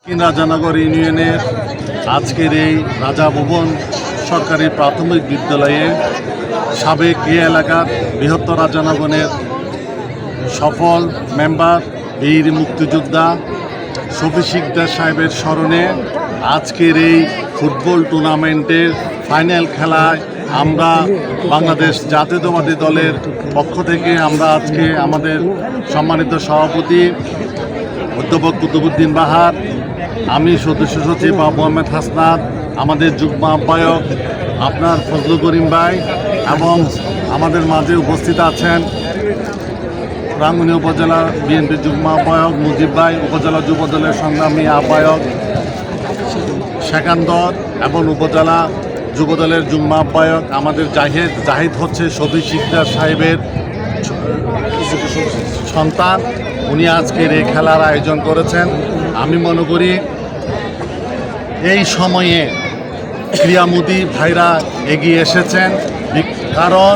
রাজানগর ইউনিয়নের আজকের এই রাজা ভবন সরকারি প্রাথমিক বিদ্যালয়ে সাবেক এই এলাকার বৃহত্তর রাজানগরের সফল মেম্বার বীর মুক্তিযোদ্ধা শফি শিকদার সাহেবের স্মরণে আজকের এই ফুটবল টুর্নামেন্টের ফাইনাল খেলায় আমরা বাংলাদেশ জাতীয়তাবাদী দলের পক্ষ থেকে আমরা আজকে আমাদের সম্মানিত সভাপতি অধ্যাপক কুতুবুদ্দিন বাহার, আমি সদস্য সচিব আবু আহমেদ হাসনাত, আমাদের যুগ্ম আহ্বায়ক আপনার ফজলুল করিম ভাই এবং আমাদের মাঝে উপস্থিত আছেন রাঙ্গুনি উপজেলা বিএনপির যুগ্ম আহ্বায়ক মুজিব ভাই, উপজেলা যুবদলের সংগ্রামী আহ্বায়ক সেকান্দর এবং উপজেলা যুবদলের যুগ্ম আহ্বায়ক আমাদের জাহিদ হচ্ছে শফি শিকদার সাহেবের সন্তান। উনি আজকের এই খেলার আয়োজন করেছেন। আমি মনে করি এই সময়ে ক্রীড়ামোদী ভাইরা এগিয়ে এসেছেন, কারণ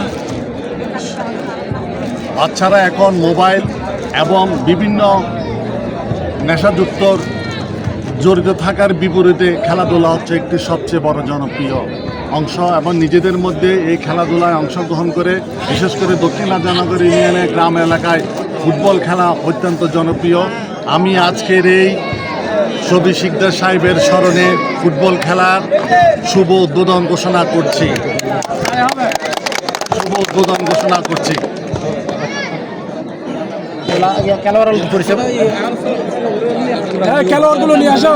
বাচ্চারা এখন মোবাইল এবং বিভিন্ন নেশাযুক্ত জড়িত থাকার বিপরীতে খেলাধুলা হচ্ছে একটি সবচেয়ে বড় জনপ্রিয় অংশ এবং নিজেদের মধ্যে এই খেলাধুলায় অংশগ্রহণ করে বিশেষ করে দক্ষিণ রাজানগর ইউনিয়নের গ্রাম এলাকায় ফুটবল খেলা অত্যন্ত জনপ্রিয়। আমি আজকের এই শফি শিকদার সাহেবের স্মরণে ফুটবল খেলার শুভ উদ্বোধন ঘোষণা করছি। খেলোয়াড়গুলো নিয়ে আসো।